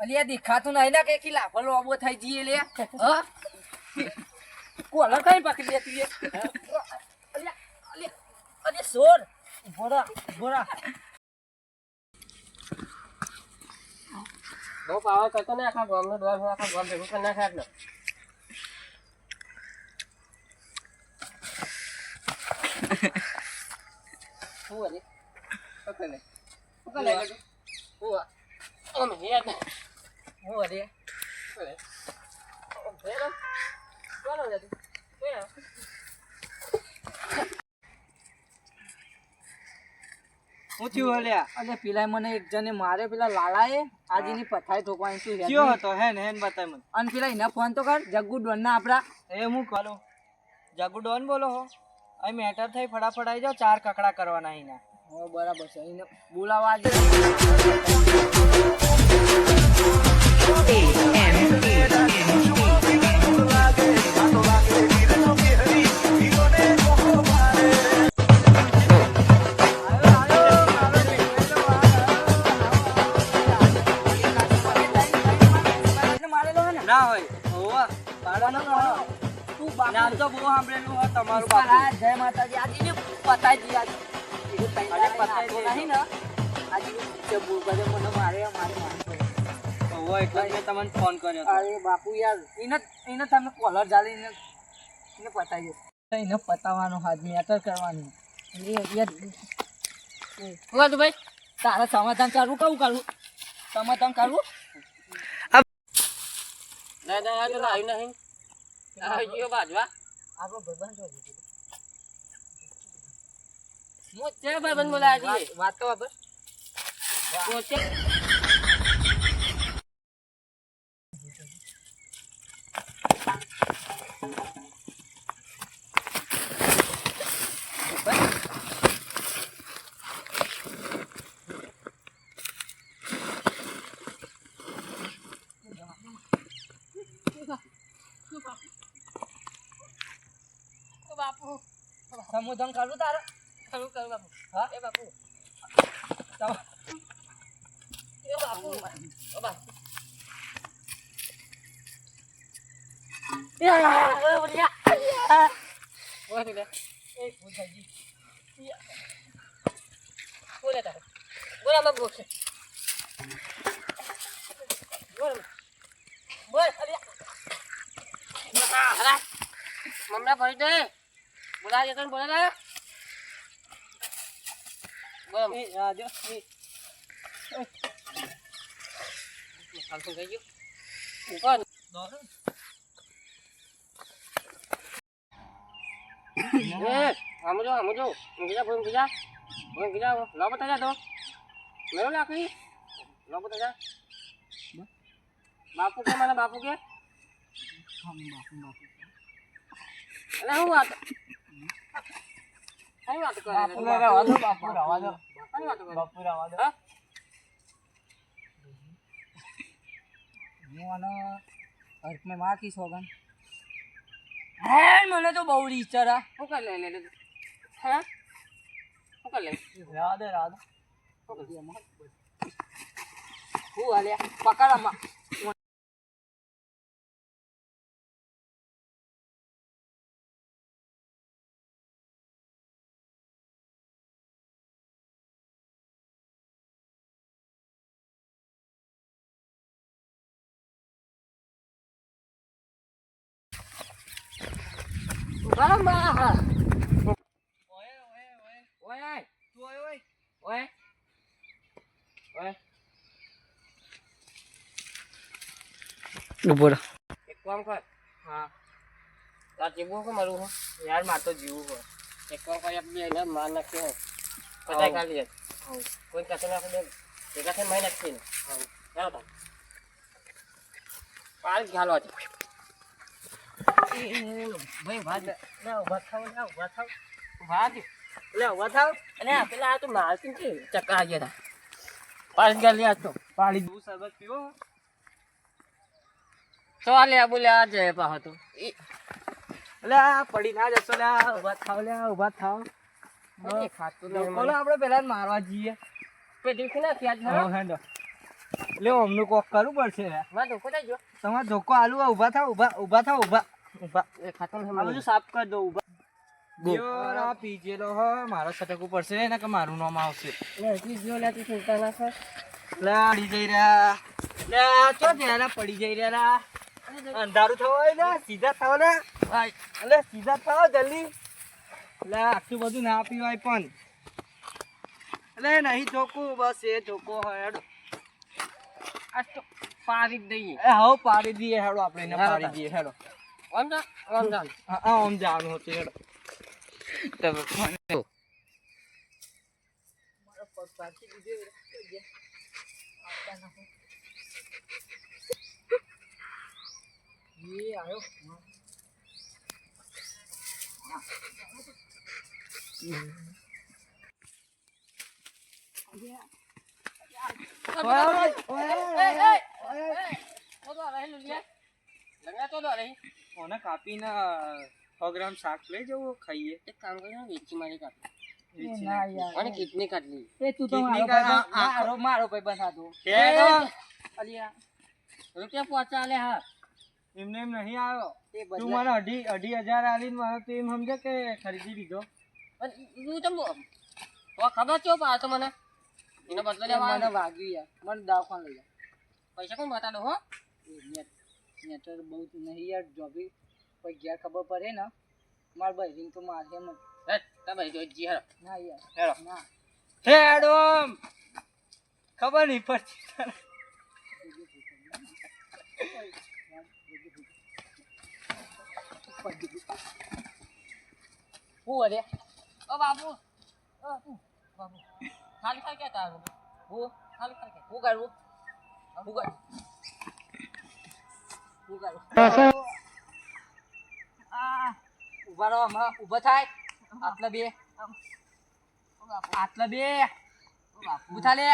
અલિયા દેખાતું નહીં ને કે કિલા ભલો આબો થઈ જઈએ લે હા કોલર કઈ પકડી લેતી અલિયા અલિયા અરે સોર બોરા બોરા બહુ પાવર કરતો ને આખા ગામનો ડોર આખા ગામ ભેગું કરી નાખે આટલો હું અરે પકડ લે હું ઓમ હેડ હું અરે પકડ ઓમ ફેર કોનો લે તું હું થયું હલ્યા અરે પેલા મને એક જણે મારે પેલા લાલાએ આજની પથારી ઠોકવાની શું કયો હતો હેન બતાય મને અને પેલા એના ફોન તો કર જગ્ગુ ડોન ના આપડા એ હું કરું જાગુ ડોન બોલો હો અહીં મેટર થઈ ફટાફટ આવી જાઓ 4 કકડા કરવાના અહીંના હો બરાબર છે એને બોલાવા આજે ના હોય હોવા પાડવાનો તું બાપ નામ તો બહુ સાંભળેલું હોય તમારું બાપુ બાપા જય માતાજી આજે પતાઈ આજે એ પતાઈ નહીં ને આજે જે બોલ કરે મને મારે હોવા એટલે જ મેં તમને ફોન કર્યો હતો. અરે બાપુ યાર એને તમે કોલર જાળીને એને પતાવી દે એને પતાવવાનો હાથ મેટર કરવાનું હું હતું ભાઈ તારે સમાધાન કરવું કહું કરું સમાધાન કરવું ના ના તો આવી નહીં આવી ગયો બાજવા આપણો ભાઈબંધ તો હું છે ભાઈબંધ બોલાયા છે વાત તો આપણે પોતે બાપુ સમુદ્ર કરું તારે કરું બાપુ હા એ બાપુ એ બાપુ ઓ બાપુ મમરા ભરી દે બોલા જતન બોલા બોલ એ આ જો એ કાલ તો ગઈ ગયો ઉપર દોર એ આમજો ઊંઘી જા લો બતા જા તો મેરો લાકડી લો બતા જા બાપુ કે મને બાપુ કે અરે હું વાત કઈ વાત કરે બાપુ રવા દો બાપુ રવા દો કઈ વાત કરે બાપુ રવા દો હા હું આનો અર્થ મે માં કી સોગન હે મને તો બહુ રીચરા હું કર લે હે હું કર લે રવા દો હું આલે પકડમાં Barang mahal. Oye. Tu oye. Ubur. એક કામ કર હા તાર જીવું કે મારું યાર માર તો જીવું હોય એક કામ કર આપણે એને માર નાખીએ પતાઈ કાઢી કોઈ કસે નાખે દે એકા છે મહિના નાખીને હા ચાલો તા પાલ ઘાલો છે ભાઈ ભાત લે ઉભા થાવ ભાત લે ઉભા થાવ અને પેલા તો મારતી છે ચક્કા ગયા પાલ ગાલી તો પાણી દૂધ શરબત પીવો તો આલે બોલ્યા જય પા હતો એટલે પડી ના જશો લે ઉભા થાવ એ ખાતું બોલો આપણે પેલા મારવા જઈએ પેટી ના ક્યાં જ હેડો એટલે અમનું કોક કરવું પડશે મારે ધોકો થઈ ગયો તમારે ધોકો આલુ ઊભા થાવ ઊભા એ ખાતો નથી આ બધું સાફ કરી દો ઊભા આ પીજેલો હ મારો છટકવું પડશે ને કે મારું નામ આવશે જો લે તું ચિંતા ના કર પડી જઈ રહ્યા લે ચો ત્યાં પડી જઈ રહ્યા અંધારું થવાય ને સીધા થાવ ને એટલે સીધા થાવ જલ્દી એટલે આટલું બધું ના પીવાય પણ એટલે નહીં ધોકું બસ એ ધોકો હોય હેડો આ તો પાડી જ દઈએ એ હાવ પાડી દઈએ હેડો આપણે એને પાડી દઈએ હેડો આમ જા હા આમ જવાનું હતું હેડો તમે ફોન મારો પગ પાછી દીધો આવતા ના એ આવ્યો ઓને કાપીને 100 ગ્રામ શાક લઈ જવું ખાઈએ એક કામ કર્યું વેચી મારી કાપી વેચી ના નાખીએ. યાર અને કિડની કાઢલી એ તું તો કિડની મારો ભાઈ બંધાતો અલિયા રૂપિયા પહોંચા લે હા એમને એમ નહીં આવ્યો એ તું બદલા મને 2,500 આલીને મને તો એમ સમજે કે ખરીદી લીધો તું તમ તો ખબર છો પાછો મને એનો બદલો લેવા મને વાગ્યું યાર મને દવાખાને લઈ જા પૈસા કોણ બતાડો હો નેટ બહુ નહીં યાર જોબી કોઈ ઘેર ખબર પડે ને માર ભાઈ રીંગ તો મારે એમ હે તા ભાઈ જો જી હેરો ના યાર હેરો ના હેડો ખબર નહીં પડતી હું અરે ઓ બાબુ ઓ તું બાબુ ખાલી ખાલી કેતા હું ખાલી ખાલી હું કરું ઉભા રહો હમણાં ઉભા થાય આટલા બે ઉભા લે